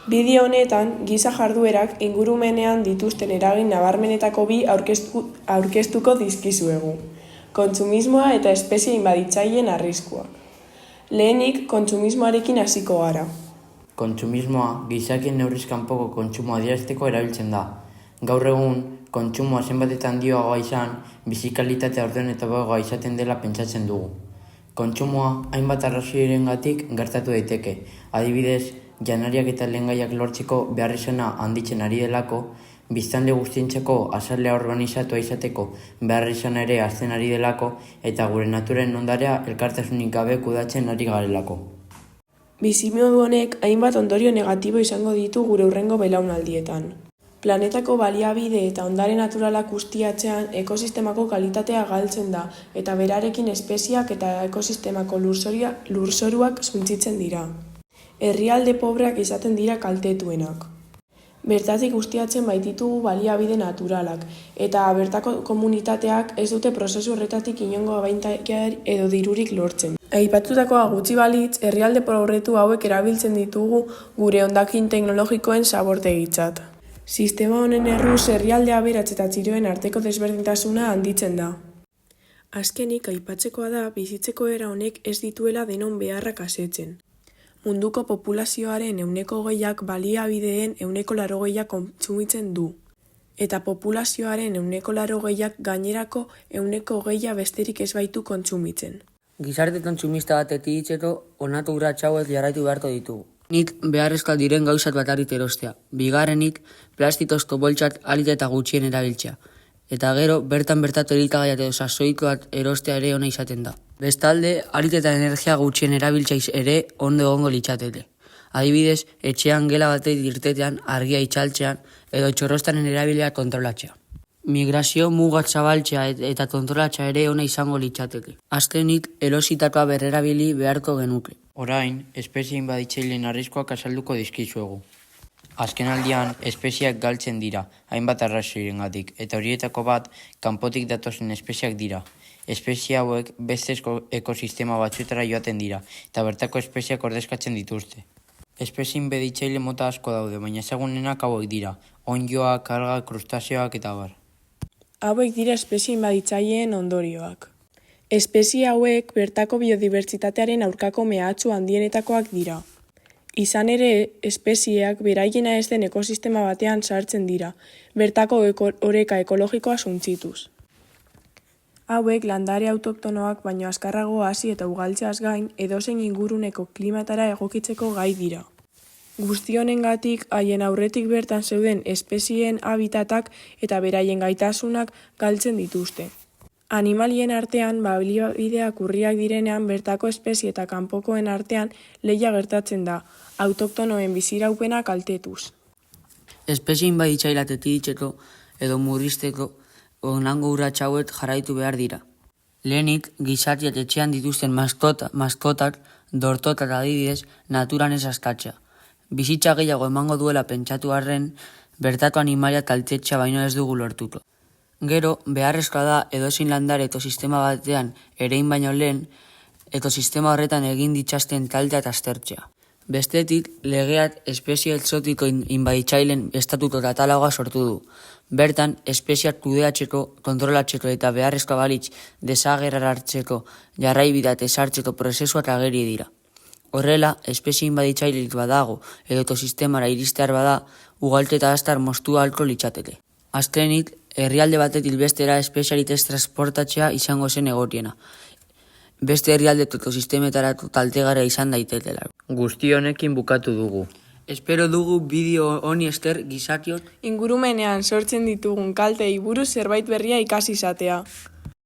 Bideo honetan, giza jarduerak ingurumenean dituzten eragin nabarmenetako bi aurkeztuko dizkizuegu. Kontsumismoa eta espezie inbaditzaileen arriskuak. Lehenik, kontsumismoarekin hasiko gara. Kontsumismoa gizakien neurriz kanpoko kontsumoa adierazteko erabiltzen da. Gaur egun, kontsumoa zenbatetan handioagoa izan, bizi kalitatea ordenatuagoa izaten dela pentsatzen dugu. Kontsumoa hainbat arrazoirengatik gertatu daiteke. Adibidez, janariak eta lehengaiak lortzeko beharrizana handitzen ari delako, biztanle guztientzako azalea urbanizatua izateko beharrizana ere hazten ari delako, eta gure naturen ondarea elkartasunik gabe kudeatzen ari garelako. Bizimodu honek hainbat ondorio negatibo izango ditu gure hurrengo belaunaldietan. Planetako baliabide eta ondare naturalak ustiatzean ekosistemako kalitatea galtzen da eta berarekin espezieak eta ekosistemako lurzoruak suntsitzen dira. Herrialde pobreak izaten dira kaltetuenak. Bertatik ustiatzen baititugu baliabide naturalak eta bertako komunitateak ez dute prozesu horretatik inongo abaintakar edo dirurik lortzen. Aipatutakoa gutxi balitz, herrialde pobretu hauek erabiltzen ditugu gure hondakin teknologikoen zabortegitzat. Sistema honen erruz herrialde aberats eta txiroen arteko desberdintasuna handitzen da. Azkenik aipatzekoa da bizitzeko era honek ez dituela denon beharrak asetzen. Munduko populazioaren 20%ak baliabideen 80% kontsumitzen du. Eta populazioaren 80%ak gainerako 20% besterik ez baitu kontsumitzen. Gizarte kontsumista batetik hitzeko onatu urrats hauek jarraitu beharko ditugu. Nik beharrezkoak diren gauzat batarit erostea. Bigarrenik, plastitozko boltsak ahalik eta gutxien erabiltzea. Eta gero, bertatu elikagaiak edo sasoikoak erostea ere ona izaten da. Bestalde, ahalik eta energia gutxien erabiltzaiz ere ondo egongo litzateke. Adibidez, etxean gela batek irtetean, argia itxaltzean edo txorrostanen erabilea kontrolatzea. Migrazio mugak zabaltzea eta kontrolatzea ere ona izango litzateke. Azkenik, erositakoa berrerabili beharko genuke. Orain, espezie inbaditzaileen arriskuak azalduko dizkizuegu. Azkenaldian, espezieak galtzen dira, hainbat arrazoirengatik, eta horietako bat, kanpotik datozen espeziak dira. Espezie hauek beste ekosistema batzuetara joaten dira, eta bertako espeziak ordezkatzen dituzte. Espezie inbaditzaile mota asko daude, baina ezagunenak hauek dira, onddoak, karga, krustazioak eta abar. Hauek dira espezie inbaditzaileen ondorioak. Espezie hauek bertako biodibertsitatearen aurkako mehatxu handienetakoak dira. Izan ere, espezieak beraiena ez den ekosistema batean sartzen dira, bertako oreka ekologikoa suntsituz. Hauek landare autoktonoak baino azkarrago hasi eta ugaltzeaz gain edozein inguruneko klimatara egokitzeko gai dira. Guzti honengatik haien aurretik bertan zeuden espezieen habitatak eta beraien gaitasunak galtzen dituzte. Animalien artean baliabideak urriak direnean bertako espezie eta kanpokoen artean lehia gertatzen da, autoktonoen biziraupena kaltetuz. Espezie inbaditzaileetatik hitzeko edo murrizteko onango urrats hauek jarraitu behar dira. Lehenik, gizarteak etxean dituzten maskotak, dortotak adibidez, naturan ez askatzea. Bizitza gehiago emango duela pentsatu arren, bertako animaliak kaltetzea baino ez dugu lortuko. Gero, beharrezkoa da edozein landare ekosistema batean erein baino lehen, ekosistema horretan egin ditzasten kaltea eta aztertzea. Bestetik, legeak espezie exotiko inbaditzaileen estatuto katalogoa sortu du. Bertan, espeziak kudeatzeko, kontrolatzeko eta beharrezkoa balitz desagerraratzeko jarraibidea eta ezartzeko prozesuak ageri dira. Horrela, espezie inbaditzailerik badago edo ekosistemara iristear bada, ugalte eta aztar moztu ahalko litzateke. Azkenik, herrialde batetik bestera espeziarik ez transportatzea izango zen egokiena. Beste herrialde ekosistemetarako kaltegarria izan daitekeela. Guzti honekin bukatu dugu. Espero dugu bideo honi esker gizarteok Ingurumenean sortzen ditugun kalteei buruz zerbait berria ikasi izatea.